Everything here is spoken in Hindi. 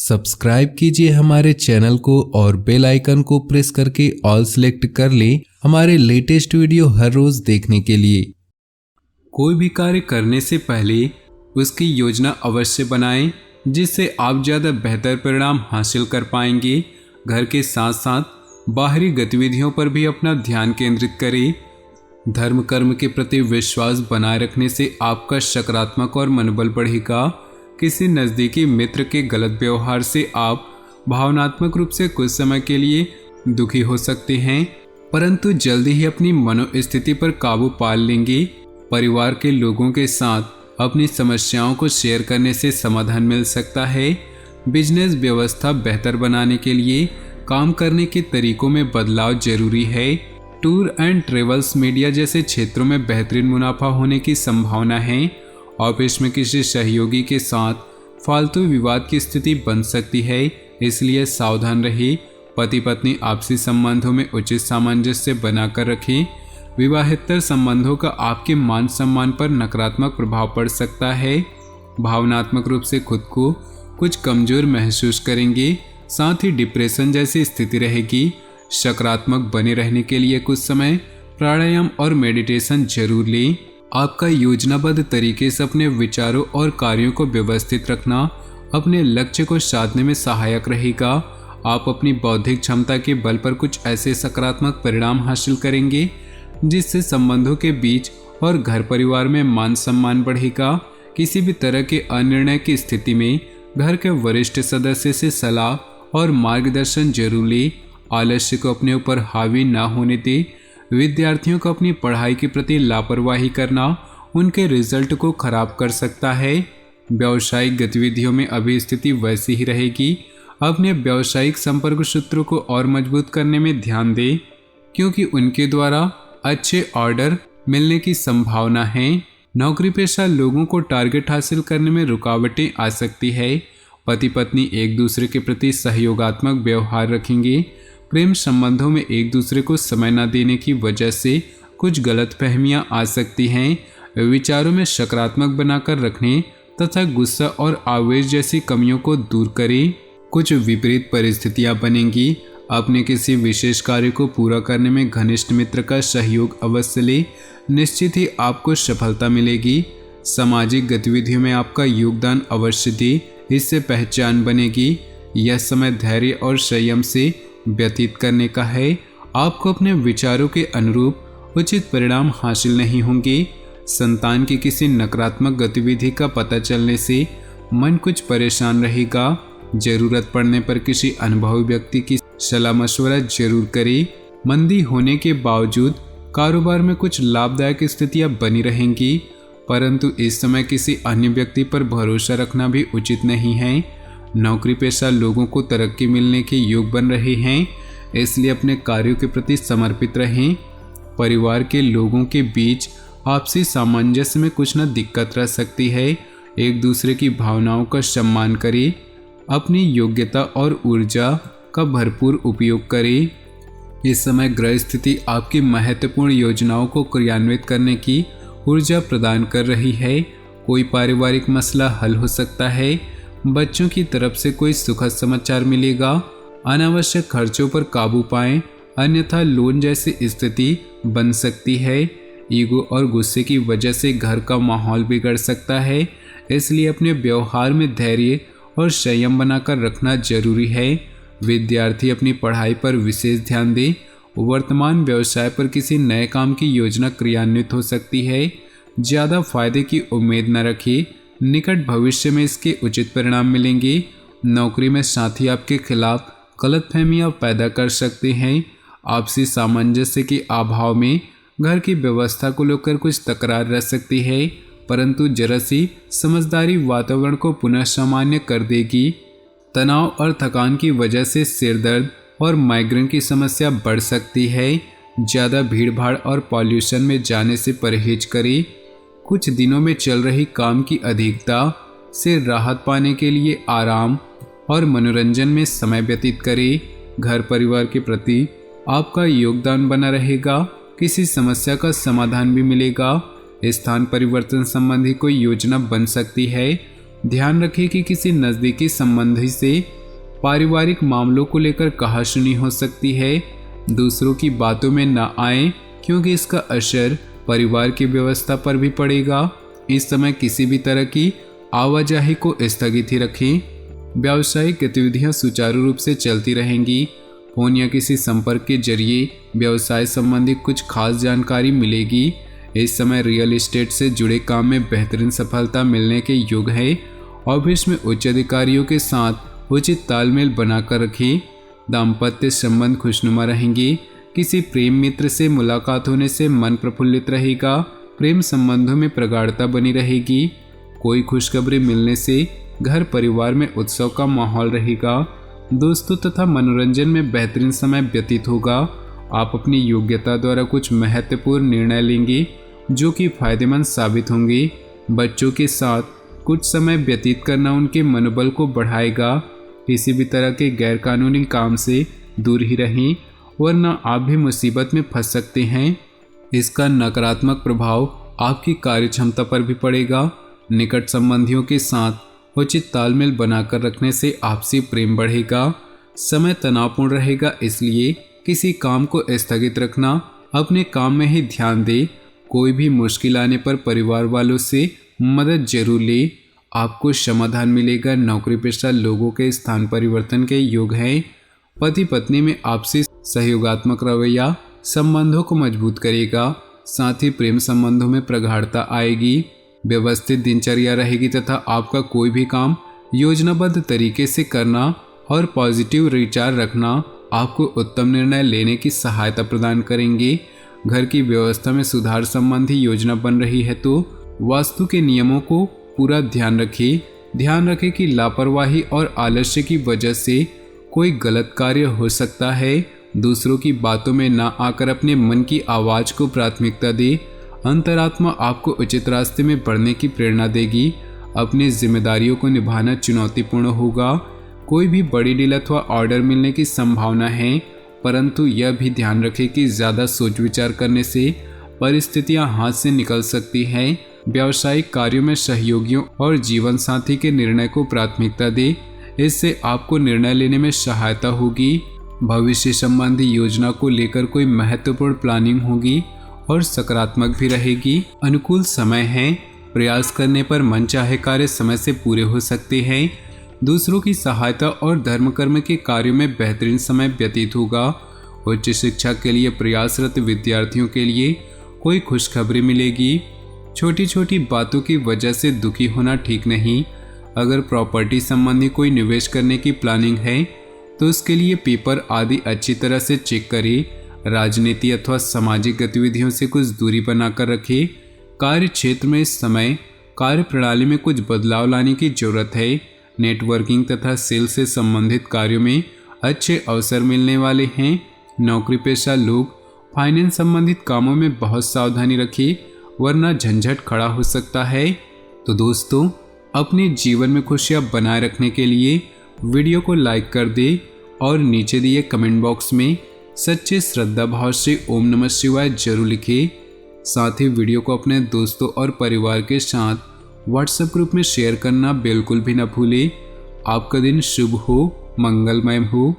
सब्सक्राइब कीजिए हमारे चैनल को और बेल आइकन को प्रेस करके ऑल सेलेक्ट कर लें हमारे लेटेस्ट वीडियो हर रोज देखने के लिए। कोई भी कार्य करने से पहले उसकी योजना अवश्य बनाएं, जिससे आप ज़्यादा बेहतर परिणाम हासिल कर पाएंगे। घर के साथ साथ बाहरी गतिविधियों पर भी अपना ध्यान केंद्रित करें। धर्म कर्म के प्रति विश्वास बनाए रखने से आपका सकारात्मक और मनोबल बढ़ेगा। किसी नज़दीकी मित्र के गलत व्यवहार से आप भावनात्मक रूप से कुछ समय के लिए दुखी हो सकते हैं, परंतु जल्दी ही अपनी मनोस्थिति पर काबू पा लेंगे। परिवार के लोगों के साथ अपनी समस्याओं को शेयर करने से समाधान मिल सकता है। बिजनेस व्यवस्था बेहतर बनाने के लिए काम करने के तरीकों में बदलाव जरूरी है। टूर एंड ट्रेवल्स, मीडिया जैसे क्षेत्रों में बेहतरीन मुनाफा होने की संभावना है। ऑफिस में किसी सहयोगी के साथ फालतू विवाद की स्थिति बन सकती है, इसलिए सावधान रहिए। पति पत्नी आपसी संबंधों में उचित सामंजस्य बनाकर रखें। विवाहेतर संबंधों का आपके मान सम्मान पर नकारात्मक प्रभाव पड़ सकता है। भावनात्मक रूप से खुद को कुछ कमजोर महसूस करेंगे, साथ ही डिप्रेशन जैसी स्थिति रहेगी। सकारात्मक बने रहने के लिए कुछ समय प्राणायाम और मेडिटेशन जरूर लें। आपका योजनाबद्ध तरीके से अपने विचारों और कार्यों को व्यवस्थित रखना अपने लक्ष्य को साधने में सहायक रहेगा। आप अपनी बौद्धिक क्षमता के बल पर कुछ ऐसे सकारात्मक परिणाम हासिल करेंगे जिससे संबंधों के बीच और घर परिवार में मान सम्मान बढ़ेगा। किसी भी तरह के अनिर्णय की स्थिति में घर के वरिष्ठ सदस्य से सलाह और मार्गदर्शन जरूर लें। आलस्य को अपने ऊपर हावी न होने दें। विद्यार्थियों को अपनी पढ़ाई के प्रति लापरवाही करना उनके रिजल्ट को खराब कर सकता है। व्यावसायिक गतिविधियों में अभी स्थिति वैसी ही रहेगी। अपने व्यावसायिक संपर्क सूत्रों को और मजबूत करने में ध्यान दें, क्योंकि उनके द्वारा अच्छे ऑर्डर मिलने की संभावना है। नौकरी पेशा लोगों को टारगेट हासिल करने में रुकावटें आ सकती है। पति पत्नी एक दूसरे के प्रति सहयोगात्मक व्यवहार रखेंगे। प्रेम संबंधों में एक दूसरे को समय न देने की वजह से कुछ गलतफहमियां आ सकती हैं। विचारों में सकारात्मक बनाकर रखने तथा गुस्सा और आवेश जैसी कमियों को दूर करें। कुछ विपरीत परिस्थितियां बनेंगी। अपने किसी विशेष कार्य को पूरा करने में घनिष्ठ मित्र का सहयोग अवश्य लें, निश्चित ही आपको सफलता मिलेगी। सामाजिक गतिविधियों में आपका योगदान अवश्य दें, इससे पहचान बनेगी। यह समय धैर्य और संयम से व्यतीत करने का है। आपको अपने विचारों के अनुरूप उचित परिणाम हासिल नहीं होंगे। संतान की किसी नकारात्मक गतिविधि का पता चलने से मन कुछ परेशान रहेगा। जरूरत पड़ने पर किसी अनुभवी व्यक्ति की सलाह मशवरा जरूर करें। मंदी होने के बावजूद कारोबार में कुछ लाभदायक स्थितियां बनी रहेंगी, परंतु इस समय किसी अन्य व्यक्ति पर भरोसा रखना भी उचित नहीं है। नौकरी पेशा लोगों को तरक्की मिलने के योग बन रहे हैं, इसलिए अपने कार्यों के प्रति समर्पित रहें। परिवार के लोगों के बीच आपसी सामंजस्य में कुछ न दिक्कत रह सकती है। एक दूसरे की भावनाओं का सम्मान करें। अपनी योग्यता और ऊर्जा का भरपूर उपयोग करें। इस समय ग्रह स्थिति आपकी महत्वपूर्ण योजनाओं को क्रियान्वित करने की ऊर्जा प्रदान कर रही है। कोई पारिवारिक मसला हल हो सकता है। बच्चों की तरफ से कोई सुखद समाचार मिलेगा। अनावश्यक खर्चों पर काबू पाएं, अन्यथा लोन जैसी स्थिति बन सकती है। ईगो और गुस्से की वजह से घर का माहौल बिगड़ सकता है, इसलिए अपने व्यवहार में धैर्य और संयम बनाकर रखना जरूरी है। विद्यार्थी अपनी पढ़ाई पर विशेष ध्यान दें। वर्तमान व्यवसाय पर किसी नए काम की योजना क्रियान्वित हो सकती है। ज़्यादा फायदे की उम्मीद न रखें, निकट भविष्य में इसके उचित परिणाम मिलेंगे। नौकरी में साथी आपके खिलाफ गलतफहमियां पैदा कर सकते हैं। आपसी सामंजस्य के अभाव में घर की व्यवस्था को लेकर कुछ तकरार रह सकती है, परंतु जरा सी समझदारी वातावरण को पुनः सामान्य कर देगी। तनाव और थकान की वजह से सिर दर्द और माइग्रेन की समस्या बढ़ सकती है। ज़्यादा भीड़भाड़ और पॉल्यूशन में जाने से परहेज करें। कुछ दिनों में चल रही काम की अधिकता से राहत पाने के लिए आराम और मनोरंजन में समय व्यतीत करें। घर परिवार के प्रति आपका योगदान बना रहेगा। किसी समस्या का समाधान भी मिलेगा। स्थान परिवर्तन संबंधी कोई योजना बन सकती है। ध्यान रखें कि किसी नज़दीकी संबंधी से पारिवारिक मामलों को लेकर कहासुनी हो सकती है। दूसरों की बातों में न आए क्योंकि इसका असर परिवार की व्यवस्था पर भी पड़ेगा। इस समय किसी भी तरह की आवाजाही को स्थगित ही रखें। व्यावसायिक गतिविधियां सुचारू रूप से चलती रहेंगी। फोन या किसी संपर्क के जरिए व्यवसाय संबंधी कुछ खास जानकारी मिलेगी। इस समय रियल एस्टेट से जुड़े काम में बेहतरीन सफलता मिलने के योग है। ऑफिस में उच्च अधिकारियों के साथ उचित तालमेल बनाकर रखें। दाम्पत्य संबंध खुशनुमा रहेंगे। किसी प्रेम मित्र से मुलाकात होने से मन प्रफुल्लित रहेगा। प्रेम संबंधों में प्रगाढ़ता बनी रहेगी। कोई खुशखबरी मिलने से घर परिवार में उत्सव का माहौल रहेगा। दोस्तों तथा मनोरंजन में बेहतरीन समय व्यतीत होगा। आप अपनी योग्यता द्वारा कुछ महत्वपूर्ण निर्णय लेंगे जो कि फायदेमंद साबित होंगे। बच्चों के साथ कुछ समय व्यतीत करना उनके मनोबल को बढ़ाएगा। किसी भी तरह के गैरकानूनी काम से दूर ही रहें, वरना आप भी मुसीबत में फंस सकते हैं। इसका नकारात्मक प्रभाव आपकी कार्यक्षमता पर भी पड़ेगा। निकट संबंधियों के साथ उचित तालमेल बनाकर रखने से आपसी प्रेम बढ़ेगा। समय तनावपूर्ण रहेगा, इसलिए किसी काम को स्थगित रखना, अपने काम में ही ध्यान दें। कोई भी मुश्किल आने पर परिवार वालों से मदद जरूर ले, आपको समाधान मिलेगा। नौकरी पेशा लोगों के स्थान परिवर्तन के योग है। पति पत्नी में आपसी सहयोगात्मक रवैया संबंधों को मजबूत करेगा। साथ ही प्रेम संबंधों में प्रगाढ़ता आएगी। व्यवस्थित दिनचर्या रहेगी तथा आपका कोई भी काम योजनाबद्ध तरीके से करना और पॉजिटिव विचार रखना आपको उत्तम निर्णय लेने की सहायता प्रदान करेंगे। घर की व्यवस्था में सुधार संबंधी योजना बन रही है तो वास्तु के नियमों को पूरा ध्यान रखें कि लापरवाही और आलस्य की वजह से कोई गलत कार्य हो सकता है। दूसरों की बातों में ना आकर अपने मन की आवाज को प्राथमिकता दे। अंतरात्मा आपको उचित रास्ते में बढ़ने की प्रेरणा देगी। अपनी जिम्मेदारियों को निभाना चुनौतीपूर्ण होगा। कोई भी बड़ी डील अथवा ऑर्डर मिलने की संभावना है, परंतु यह भी ध्यान रखें कि ज़्यादा सोच विचार करने से परिस्थितियां हाथ से निकल सकती हैं। व्यावसायिक कार्यों में सहयोगियों और जीवन साथी के निर्णय को प्राथमिकता दें, इससे आपको निर्णय लेने में सहायता होगी। भविष्य संबंधी योजना को लेकर कोई महत्वपूर्ण प्लानिंग होगी और सकारात्मक भी रहेगी। अनुकूल समय है। प्रयास करने पर मनचाहे कार्य समय से पूरे हो सकते हैं। दूसरों की सहायता और धर्म कर्म के कार्यों में बेहतरीन समय व्यतीत होगा। उच्च शिक्षा के लिए प्रयासरत विद्यार्थियों के लिए कोई खुशखबरी मिलेगी। छोटी छोटी बातों की वजह से दुखी होना ठीक नहीं। अगर प्रॉपर्टी संबंधी कोई निवेश करने की प्लानिंग है तो उसके लिए पेपर आदि अच्छी तरह से चेक करें। राजनीति अथवा सामाजिक गतिविधियों से कुछ दूरी बनाकर रखें। कार्य क्षेत्र में इस समय कार्य प्रणाली में कुछ बदलाव लाने की जरूरत है। नेटवर्किंग तथा सेल से संबंधित कार्यों में अच्छे अवसर मिलने वाले हैं। नौकरी पेशा लोग फाइनेंस संबंधित कामों में बहुत सावधानी रखें, वरना झंझट खड़ा हो सकता है। तो दोस्तों, अपने जीवन में खुशियां बनाए रखने के लिए वीडियो को लाइक कर दें और नीचे दिए कमेंट बॉक्स में सच्चे श्रद्धा भाव से ओम नमः शिवाय जरूर लिखें। साथ ही वीडियो को अपने दोस्तों और परिवार के साथ व्हाट्सएप ग्रुप में शेयर करना बिल्कुल भी न भूलें। आपका दिन शुभ हो, मंगलमय हो।